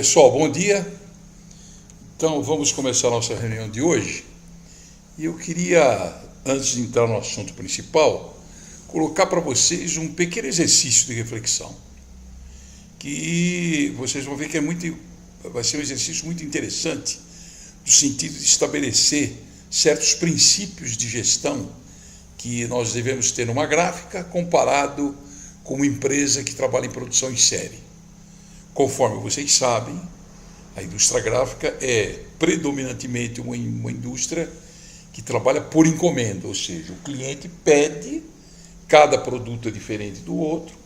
Pessoal, bom dia. Então, vamos começar a nossa reunião de hoje. E eu queria, antes de entrar no assunto principal, colocar para vocês um pequeno exercício de reflexão, que vocês vão ver que vai ser um exercício muito interessante, no sentido de estabelecer certos princípios de gestão que nós devemos ter numa gráfica comparado com uma empresa que trabalha em produção em série. Conforme vocês sabem, a indústria gráfica é predominantemente uma indústria que trabalha por encomenda, ou seja, o cliente pede, cada produto é diferente do outro,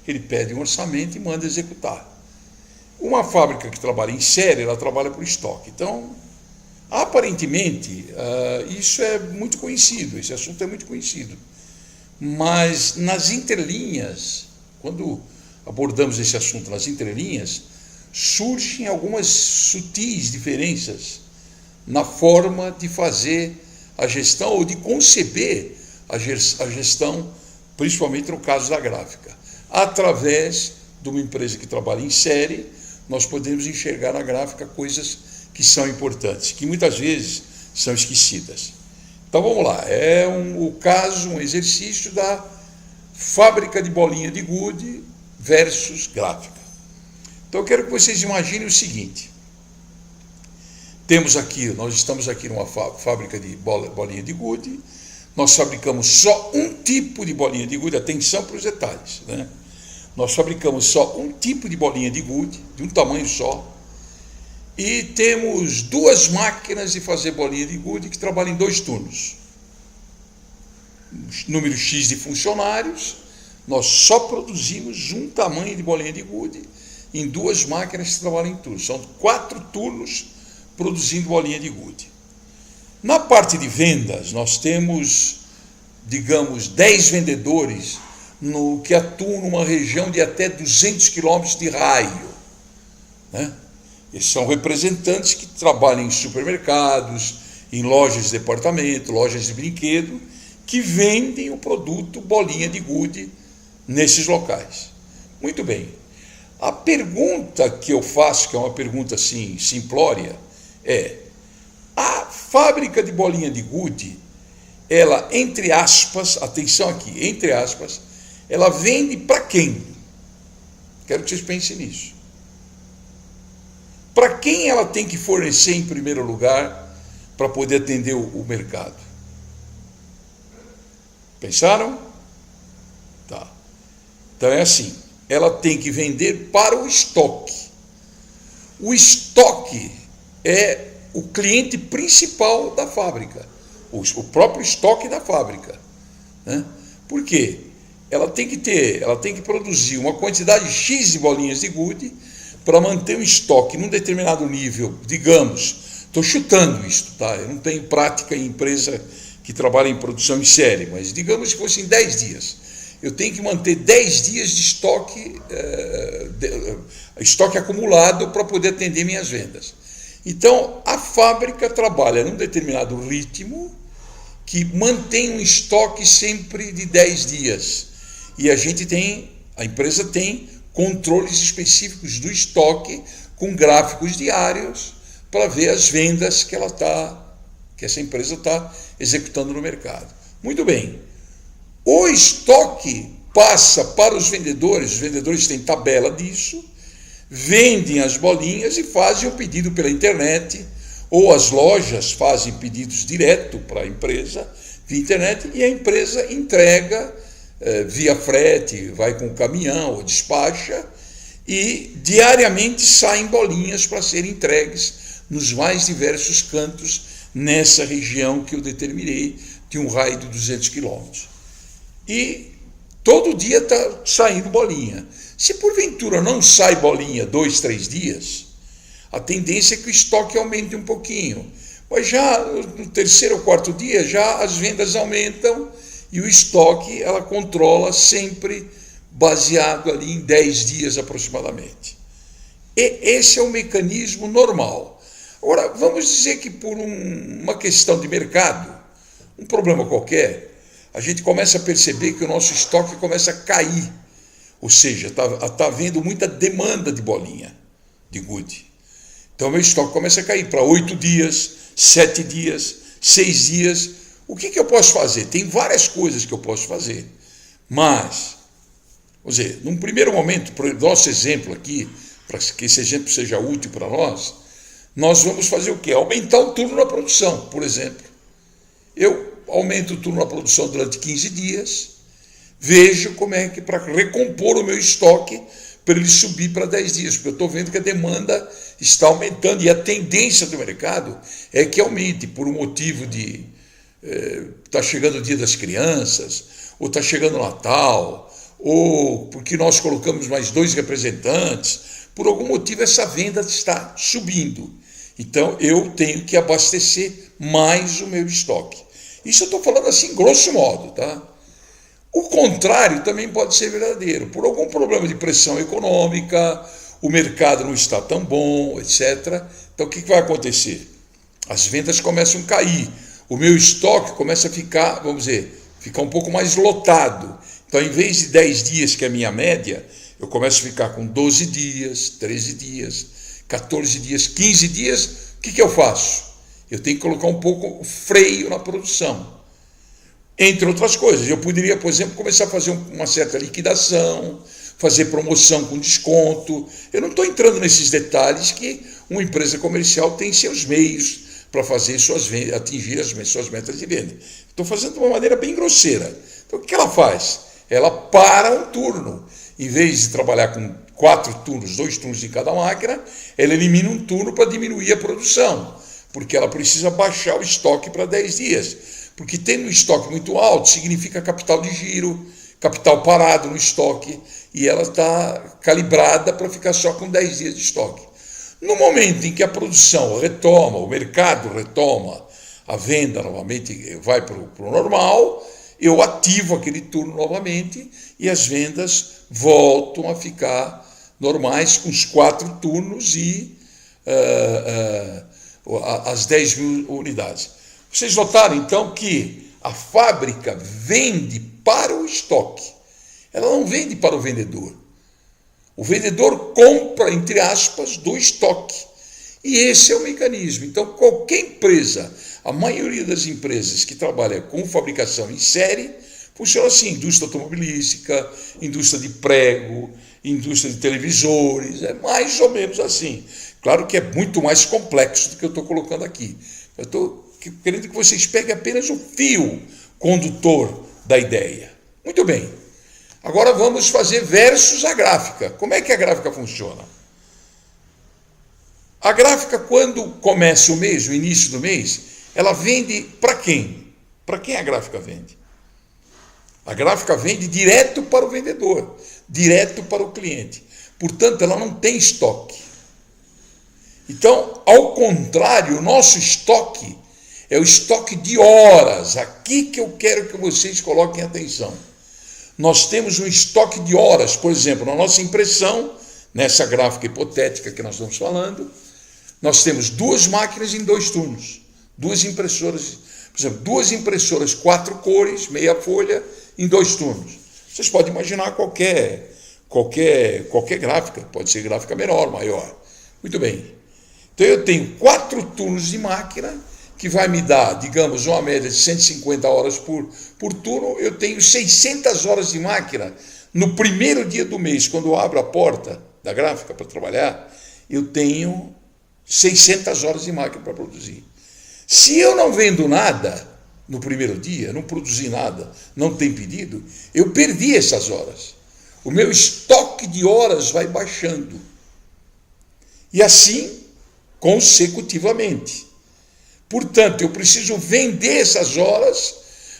ele pede um orçamento e manda executar. Uma fábrica que trabalha em série, ela trabalha por estoque. Então, aparentemente, isso é muito conhecido, esse assunto é muito conhecido. Mas nas entrelinhas, quando abordamos esse assunto nas entrelinhas, surgem algumas sutis diferenças na forma de fazer a gestão ou de conceber a gestão, principalmente no caso da gráfica. Através de uma empresa que trabalha em série, nós podemos enxergar na gráfica coisas que são importantes, que muitas vezes são esquecidas. Então vamos lá, um exercício da fábrica de bolinha de gude versus gráfica. Então eu quero que vocês imaginem o seguinte: nós estamos aqui numa fábrica de bolinha de gude, nós fabricamos só um tipo de bolinha de gude, atenção para os detalhes, né? Nós fabricamos só um tipo de bolinha de gude, de um tamanho só, e temos duas máquinas de fazer bolinha de gude que trabalham em 2 turnos. Número X de funcionários, nós só produzimos um tamanho de bolinha de gude em 2 máquinas que trabalham em turnos. São 4 turnos produzindo bolinha de gude. Na parte de vendas, nós temos, digamos, 10 vendedores que atuam numa região de até 200 quilômetros de raio, né? Eles são representantes que trabalham em supermercados, em lojas de departamento, lojas de brinquedo, que vendem o produto bolinha de gude nesses locais. Muito bem. A pergunta que eu faço, que é uma pergunta assim simplória, é: a fábrica de bolinha de gude, ela, entre aspas, atenção aqui, entre aspas, ela vende para quem? Quero que vocês pensem nisso. Para quem ela tem que fornecer em primeiro lugar para poder atender o mercado? Pensaram? Tá. Então é assim, ela tem que vender para o estoque. O estoque é o cliente principal da fábrica, o próprio estoque da fábrica, né? Por quê? Ela tem que produzir uma quantidade X de bolinhas de gude para manter o estoque num determinado nível, digamos, estou chutando isto, tá? Eu não tenho prática em empresa que trabalha em produção em série, mas digamos que fossem 10 dias. Eu tenho que manter 10 dias de estoque acumulado para poder atender minhas vendas. Então, a fábrica trabalha num determinado ritmo que mantém um estoque sempre de 10 dias. E a empresa tem controles específicos do estoque com gráficos diários para ver as vendas que essa empresa está executando no mercado. Muito bem. O estoque passa para os vendedores têm tabela disso, vendem as bolinhas e fazem o pedido pela internet, ou as lojas fazem pedidos direto para a empresa via internet e a empresa entrega via frete, vai com o caminhão ou despacha, e diariamente saem bolinhas para serem entregues nos mais diversos cantos nessa região que eu determinei de um raio de 200 quilômetros. E todo dia está saindo bolinha. Se porventura não sai bolinha 2, 3 dias, a tendência é que o estoque aumente um pouquinho. Mas já no 3º ou 4º dia, já as vendas aumentam e o estoque ela controla sempre baseado ali em 10 dias aproximadamente. E esse é o mecanismo normal. Agora, vamos dizer que por uma questão de mercado, um problema qualquer, a gente começa a perceber que o nosso estoque começa a cair. Ou seja, está havendo muita demanda de bolinha de gude. Então, meu estoque começa a cair para 8 dias, 7 dias, 6 dias. O que eu posso fazer? Tem várias coisas que eu posso fazer. Mas, vamos dizer, num primeiro momento, para o nosso exemplo aqui, para que esse exemplo seja útil para nós vamos fazer o quê? Aumentar o turno na produção, por exemplo. Eu aumento o turno na produção durante 15 dias, vejo como é que, para recompor o meu estoque, para ele subir para 10 dias, porque eu estou vendo que a demanda está aumentando e a tendência do mercado é que aumente por um motivo de está chegando o Dia das Crianças, ou está chegando o Natal, ou porque nós colocamos mais 2 representantes, por algum motivo essa venda está subindo. Então eu tenho que abastecer mais o meu estoque. Isso eu estou falando assim, grosso modo, tá? O contrário também pode ser verdadeiro. Por algum problema de pressão econômica, o mercado não está tão bom, etc. Então o que vai acontecer? As vendas começam a cair. O meu estoque começa a ficar, vamos dizer, ficar um pouco mais lotado. Então, em vez de 10 dias, que é a minha média, eu começo a ficar com 12 dias, 13 dias, 14 dias, 15 dias. O que eu faço? Eu tenho que colocar um pouco freio na produção. Entre outras coisas, eu poderia, por exemplo, começar a fazer uma certa liquidação, fazer promoção com desconto. Eu não estou entrando nesses detalhes que uma empresa comercial tem seus meios para fazer atingir as suas metas de venda. Estou fazendo de uma maneira bem grosseira. Então, o que ela faz? Ela para um turno. Em vez de trabalhar com 4 turnos, 2 turnos em cada máquina, ela elimina um turno para diminuir a produção, porque ela precisa baixar o estoque para 10 dias. Porque tendo um estoque muito alto, significa capital de giro, capital parado no estoque, e ela está calibrada para ficar só com 10 dias de estoque. No momento em que a produção retoma, o mercado retoma, a venda novamente vai para o normal, eu ativo aquele turno novamente e as vendas voltam a ficar normais com os 4 turnos e as 10 mil unidades. Vocês notaram, então, que a fábrica vende para o estoque. Ela não vende para o vendedor. O vendedor compra, entre aspas, do estoque. E esse é o mecanismo. Então, qualquer empresa, a maioria das empresas que trabalham com fabricação em série, funciona assim: indústria automobilística, indústria de prego, indústria de televisores, é mais ou menos assim. Claro que é muito mais complexo do que eu estou colocando aqui. Eu estou querendo que vocês peguem apenas o fio condutor da ideia. Muito bem. Agora vamos fazer versus a gráfica. Como é que a gráfica funciona? A gráfica, quando começa o mês, o início do mês, ela vende para quem? Para quem a gráfica vende? A gráfica vende direto para o vendedor, direto para o cliente. Portanto, ela não tem estoque. Então, ao contrário, o nosso estoque é o estoque de horas. Aqui que eu quero que vocês coloquem atenção. Nós temos um estoque de horas, por exemplo, na nossa impressão, nessa gráfica hipotética que nós estamos falando, nós temos 2 máquinas em 2 turnos, 2 impressoras, por exemplo, 2 impressoras 4 cores, meia folha, em 2 turnos. Vocês podem imaginar qualquer gráfica, pode ser gráfica menor, maior. Muito bem. Então eu tenho 4 turnos de máquina, que vai me dar, digamos, uma média de 150 horas por turno. Eu tenho 600 horas de máquina no primeiro dia do mês, quando eu abro a porta da gráfica para trabalhar, eu tenho 600 horas de máquina para produzir. Se eu não vendo nada no primeiro dia, não produzi nada, não tem pedido, eu perdi essas horas. O meu estoque de horas vai baixando. E assim, consecutivamente. Portanto, eu preciso vender essas horas,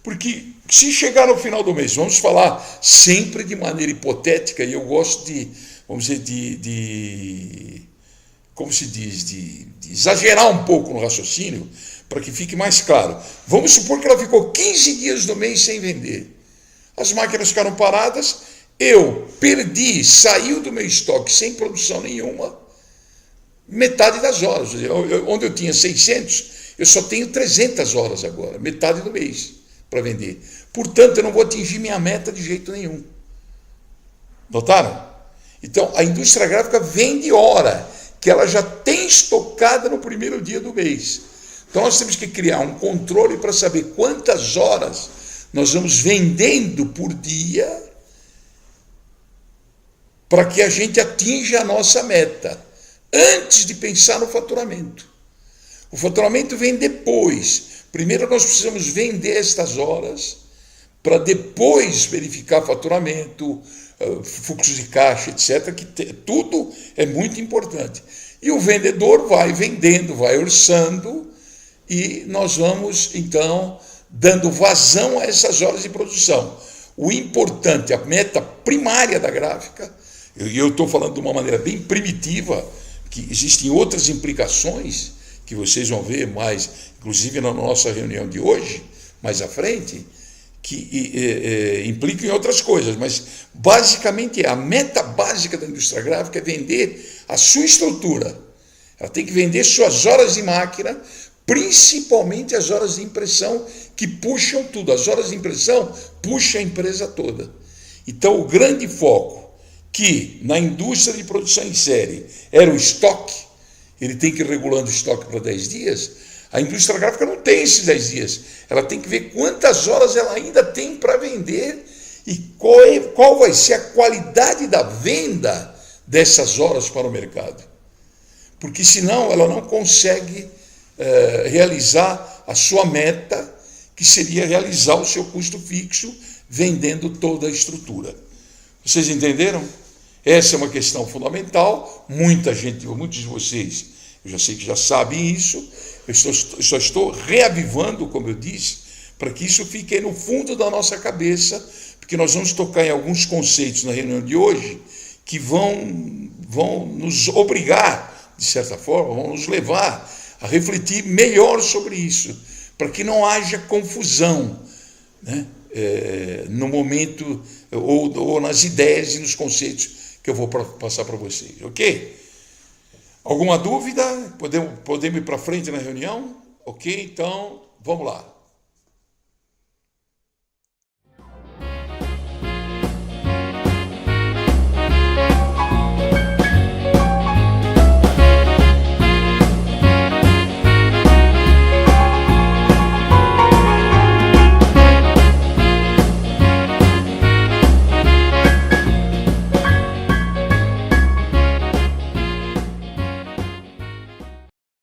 porque se chegar no final do mês, vamos falar sempre de maneira hipotética, e eu gosto de, vamos dizer, como se diz, de exagerar um pouco no raciocínio, para que fique mais claro. Vamos supor que ela ficou 15 dias do mês sem vender. As máquinas ficaram paradas, eu perdi, saiu do meu estoque sem produção nenhuma, metade das horas. Onde eu tinha 600, eu só tenho 300 horas agora, metade do mês para vender. Portanto, eu não vou atingir minha meta de jeito nenhum. Notaram? Então, a indústria gráfica vende hora. que ela já tem estocada no primeiro dia do mês. Então nós temos que criar um controle para saber quantas horas nós vamos vendendo por dia para que a gente atinja a nossa meta, antes de pensar no faturamento. O faturamento vem depois. Primeiro nós precisamos vender estas horas, para depois verificar faturamento, fluxo de caixa, etc., que tudo é muito importante. E o vendedor vai vendendo, vai orçando, e nós vamos, então, dando vazão a essas horas de produção. O importante, a meta primária da gráfica, e eu estou falando de uma maneira bem primitiva, que existem outras implicações, que vocês vão ver mais, inclusive na nossa reunião de hoje, mais à frente, que implicam em outras coisas, mas basicamente a meta básica da indústria gráfica é vender a sua estrutura. Ela tem que vender suas horas de máquina, principalmente as horas de impressão, que puxam tudo. As horas de impressão puxam a empresa toda. Então, o grande foco, que na indústria de produção em série era o estoque, ele tem que ir regulando o estoque para 10 dias, a indústria gráfica não tem esses 10 dias. Ela tem que ver quantas horas ela ainda tem para vender e qual vai ser a qualidade da venda dessas horas para o mercado. Porque senão ela não consegue realizar a sua meta, que seria realizar o seu custo fixo vendendo toda a estrutura. Vocês entenderam? Essa é uma questão fundamental. Muitos de vocês, eu já sei que já sabem isso, eu só estou reavivando, como eu disse, para que isso fique aí no fundo da nossa cabeça, porque nós vamos tocar em alguns conceitos na reunião de hoje que vão nos obrigar, de certa forma, vão nos levar a refletir melhor sobre isso, para que não haja confusão, né? No momento, ou nas ideias e nos conceitos que eu vou passar para vocês, ok? Alguma dúvida? Podemos ir para frente na reunião? Ok, então, vamos lá.